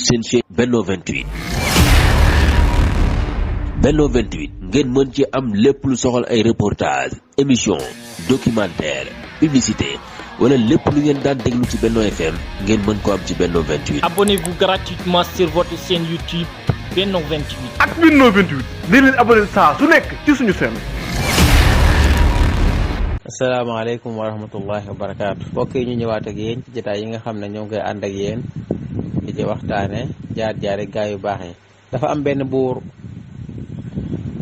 seen chaîne Benno 28 Benno 28 ngeen mën ci am lépp lu soxal ay reportage émission documentaire publicité wala lépp lu ngeen daan déglu ci Benno FM ngeen mën ko am ci Benno 28. Abonnez-vous gratuitement sur votre chaîne YouTube Benno 28. ak Benno 28 di leen abonné saa su nekk ci suñu chaîne. asalaamaaleykum wa rahmatullahi wa barakaatu mbokk yi ñu ñëwaat ak yéen ci jotaay yi nga xam ne ñoo ngi koy ànd ak yéen di ci waxtaane jaar-jaari gaa yu baax yi. dafa am benn buur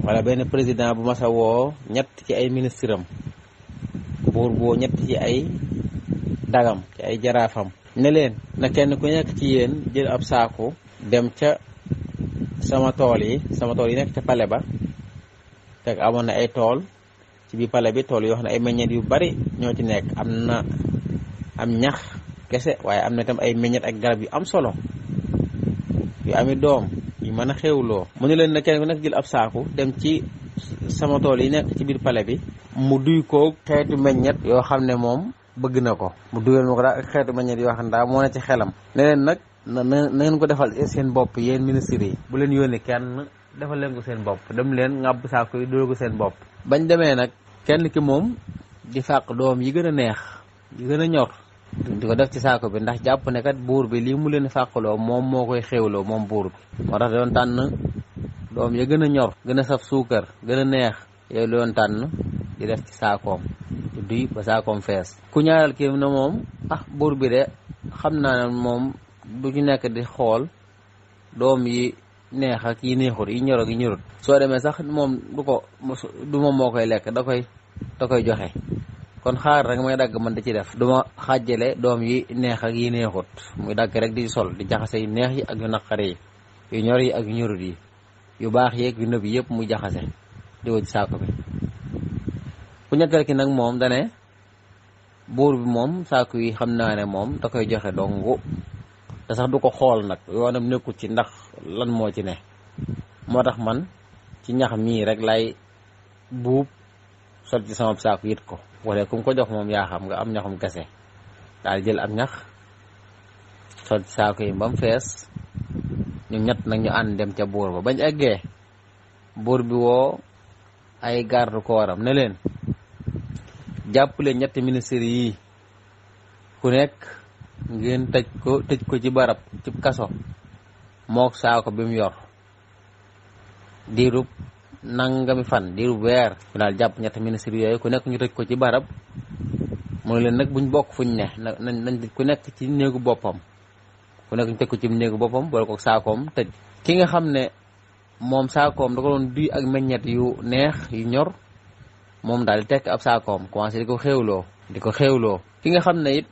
wala benn président bu mas a woo ñett ci ay ministre am buur boo ñett ci ay dagam ci ay jaraafam ne leen na kenn ku nekk ci yéen jël ab saaku dem ca sama tool yi nekk ca pale ba fekk amoon na ay tool ci biir pale bi tool yoo xam ne ay meññeet yu bari ñoo ci nekk am na am ñax kese waaye am na tam ay meññeet ak garab yu am solo yu ami doom yu mën a xewloo mu ne leen na kenn ku nekk jël ab saaku dem ci sama tool yi nekk ci biir pale bi mu duy ko xeetu meññeet yoo xam ne moom bëgg na ko mu duyal ma ko daal ak xeetu meññeet yoo xam ne daal moo ne ci xelam ne leen nag na ngeen ko defal seen bopp yéen ministres yi bu leen yónnee kenn defal leen ko seen bopp dem leen ŋàbb saaku yi dóor ko seen bopp bañ demee nag kenn ki moom di fàq doom yi gën a neex yi gën a ñor di ko def ci saako bi ndax jàpp ne kat buur bi lii mu leen fàqaloo moom moo koy xéwloo moom buur bi moo tax doon tànn doom ya gën a ñor gën a saf suukar gën a neex yooyu doon tànn di def ci saakoom di duy ba saakoom fees ku ñaaral kii na moom buur bi de xam naa ne moom du ci nekk di xool doom yi neex ak yi neexut yi ñor ak yi ñorut soo demee sax moom du moom moo koy lekk da koy joxe kon xaar rek may dagg man da ci def duma xàjjale doom yi neex ak yi neexut muy dagg rek di sol di jaxase yu neex yi ak yu naqare yi yu ñor yi ak yu ñorut yi yu baax yeeg yu nëb yi yëpp muy jaxase di ko ci saako bi ku ñetteel ki nag moom dane buur bi moom saako yi xam naa ne moom da koy joxe dongu te sax du ko xool nag yoonam nekkut ci ndax lan moo ci ne moo tax man ci ñax mii rek lay buub sol ci sama saaku yit ko wala ku mu ko jox moom yaa xam nga am ñaxum kese daal jël ab ñax sol ci saaku yi ba mu fees ñu ñett nag ñu ànd dem ca buur ba bañ eggee buur bi woo ay garde corps am ne leen jàppale ñetti ministres yi ku nekk ngeen tëj ko ci barab ci kaso mook saako bi mu yor diirub nangami fan diirub weer ñu daal jàpp ñetti ministres yooyu ku nekk ñu tëj ko ci barab mu ne leen nag buñ bokk fuñ ne nañ ku nekk ci néegu boppam ku nekk ñu tëj ko ci néegu boppam boole ko saakoom tëj ki nga xam ne moom saakoom da ko doon duy ak meññet yu neex yu ñor moom daal di tekk ab saakoom commencé di ko xéewloo ki nga xam ne it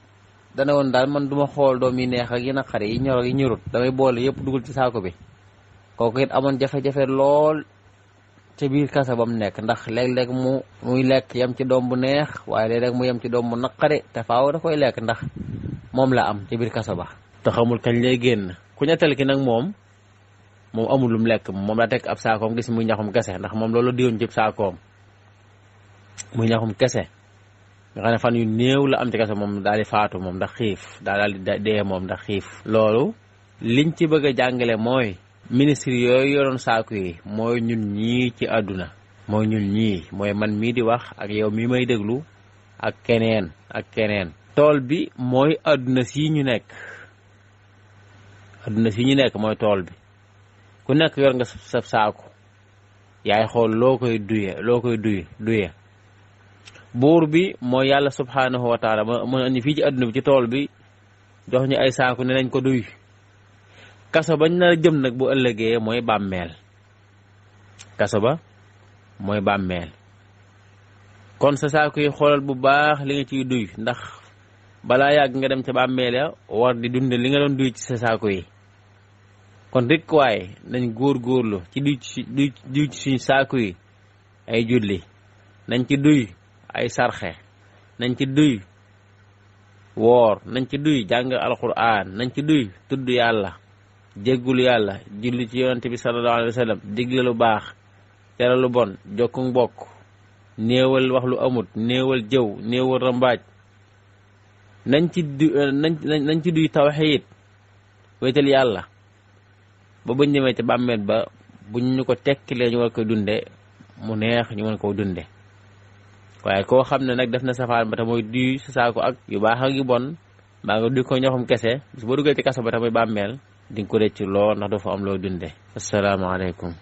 dana woon daal man duma xool doom yi neex ak yi naqare yi ñor ak yi ñorut damay boole yëpp dugal ci saako bi kooku it amoon jafe-jafe lool ca biir kasa ba mu nekk ndax léeg-léeg muy lekk yem ci doom bu neex waaye léeg-léeg mu yem ci doom bu naqare te faaw da koy lekk ndax moom la am ci biir kasa ba te xamul kañ lay génn ku ñetteel ki nag moom amul lu mu lekk moom la teg ab saakoom gis muy ñaxum kese ndax moom loolu diwoon ci saakoom muy ñaxum kese nga xam ne fan yu néew la am ci kese moom daal di faatu moom ndax xiif daal di dee moom ndax xiif loolu liñ ci bëgg a jàngale mooy ministre yooyu yoroon saaku yi mooy ñun ñii ci àdduna mooy ñun ñii mooy man mii di wax ak yow mii may déglu ak keneen tool bi mooy àdduna si ñu nekk mooy tool bi ku nekk yor nga sa saaku yaay xool loo koy duye buur bi mooy yàlla subhanahu wa taala mën andi fii ci àdduna bi ci tool bi jox ñu ay saaku ne nañ ko duy kaso bañ na jëm nag bu ëllëgee mooy bàmmeel kon sa saaku yi xoolal bu baax li nga ciy duy ndax balaa yàgg nga dem ca bàmmeel ya war di dund li nga doon duy ci sa saaku yi kon rek waaye nañ góorgóorlu ci duy ci suñu saaku yi ay julli nañ ci duy ay sarxe nañ ci duy woor nañ ci duy jàng alquran nañ ci duy tudd yàlla jéggul yàlla julli ci yonante bi sallallahu alayhi wa sallam digle lu baax tere lu bon jokku mbokk néewal wax lu amut néewal jëw néewal rambaaj nañ ci duy tawxiid wéetal yàlla ba buñ ñëwee ci bàmmeel ba buñ ñu ko tekkilee ñu war koy dunde mu neex ñu mën koo dunde waaye koo xam ne nag def na safaan ba te mooy duy sa saako ak yu baax ak yu bon mbaa nga duy ko ñoxum kese bis boo duggee ci kaso ba te muy bàmmeel di nga ko rëcc lool ndax doo fa am loo dunde asalaamaaleykum